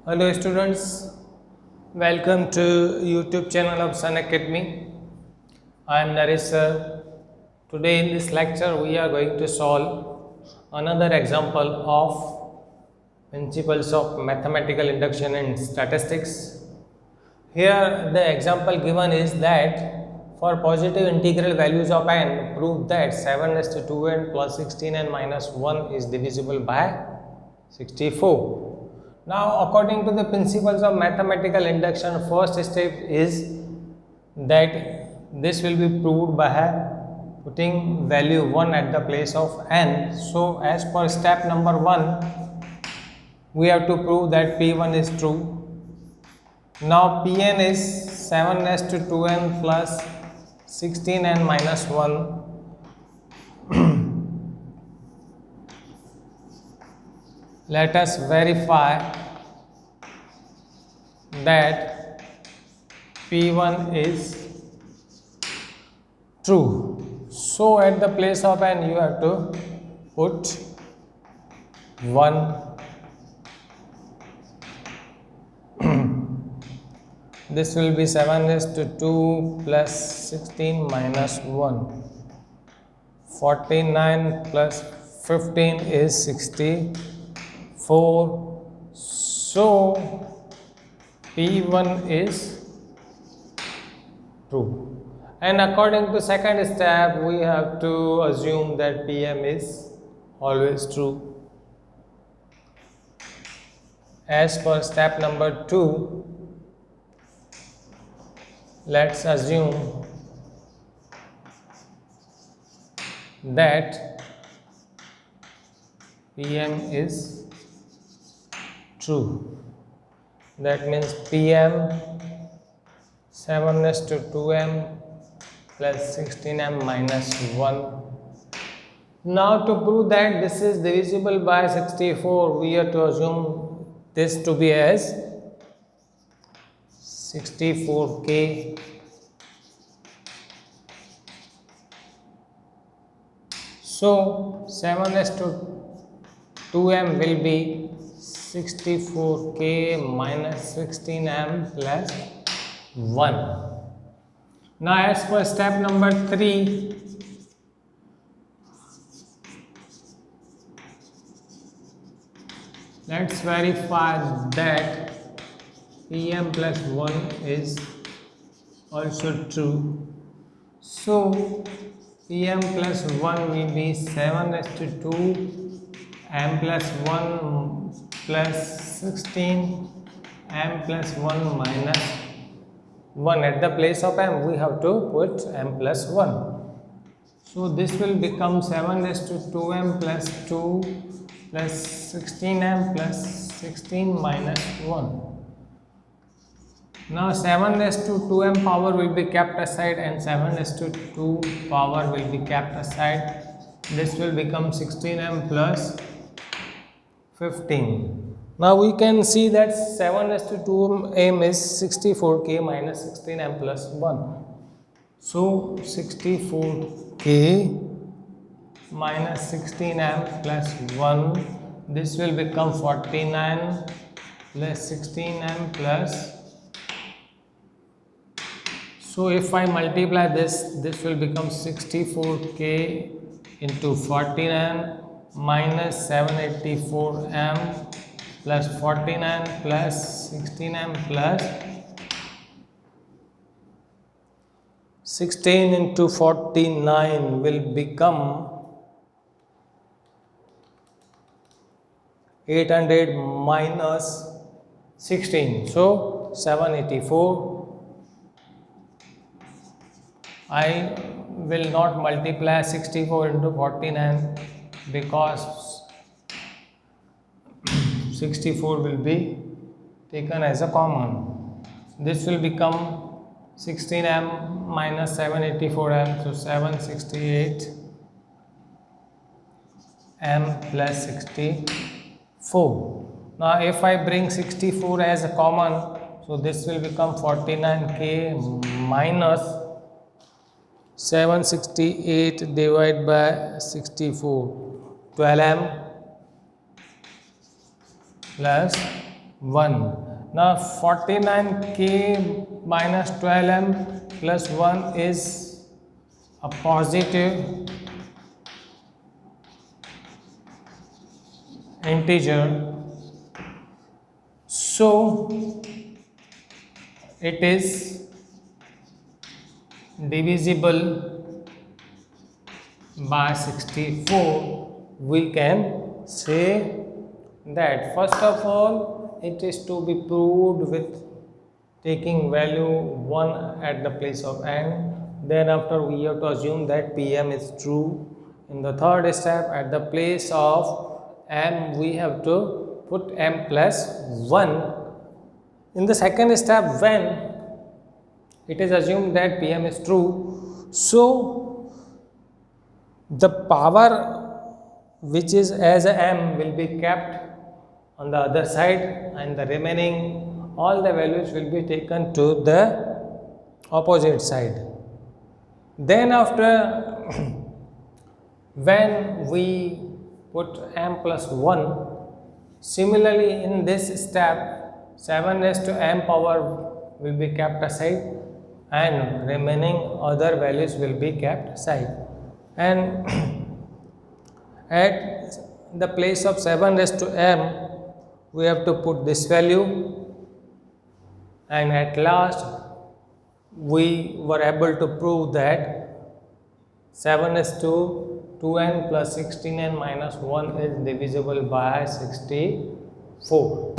Hello students, welcome to YouTube channel of Sun Academy. I am Naresh Sir. Today in this lecture we are going to solve another example of principles of mathematical induction and statistics. Here the example given is that for positive integral values of n, prove that 7 raised to 2n plus 16n minus 1 is divisible by 64. Now, according to the principles of mathematical induction, first step is that this will be proved by putting value 1 at the place of n. So, as per step number 1, we have to prove that P1 is true. Now, Pn is 7 raised to 2n plus 16n minus 1. Let us verify that P1 is true. So at the place of n you have to put 1. This will be 7 raised to 2 plus 16 minus 1. 49 plus 15 is 64. So P1 is true. And according to second step, we have to assume that Pm is always true. As per step number 2, let's assume that Pm is true. That means Pm 7 raised to 2m plus 16m minus 1. Now to prove that this is divisible by 64, we have to assume this to be as 64k. So 7 raised to 2m will be 64k minus 16m plus 1. Now as for step number 3, let's verify that Pm plus 1 is also true. So Pm plus 1 will be 7 raised to 2 m plus 1 plus 16 m plus 1 minus 1. At the place of m we have to put m plus 1. So this will become 7 raised to 2m plus 2 plus 16m plus 16 minus 1. Now 7 raised to 2m power will be kept aside and 7 raised to 2 power will be kept aside. This will become 16m plus 15. Now we can see that 7 raised to 2m is 64k minus 16m plus 1. So 64k minus 16m plus 1. This will become 49 plus 16m plus. So if I multiply this will become 64k into 49 minus 784m plus 49 plus 16m plus 16 into 49 will become 800 minus 16. So 784. I will not multiply 64 into 49 because 64 will be taken as a common. This will become 16m minus 784m, so 768m plus 64. Now if I bring 64 as a common, so this will become 49k minus 768 divided by 64, 12m plus 1. Now 49k minus 12m plus 1 is a positive integer. So it is divisible by 64. We can say that first of all it is to be proved with taking value 1 at the place of n. Then after we have to assume that Pm is true. In the third step, at the place of m we have to put m plus 1. In the second step, when it is assumed that Pm is true, so the power which is as a m will be kept on the other side, and the remaining all the values will be taken to the opposite side. Then after when we put m plus 1, similarly in this step 7 raised to m power will be kept aside and remaining other values will be kept aside, and at the place of 7 raised to m we have to put this value, and at last we were able to prove that 7 raised to 2n plus 16n minus 1 is divisible by 64.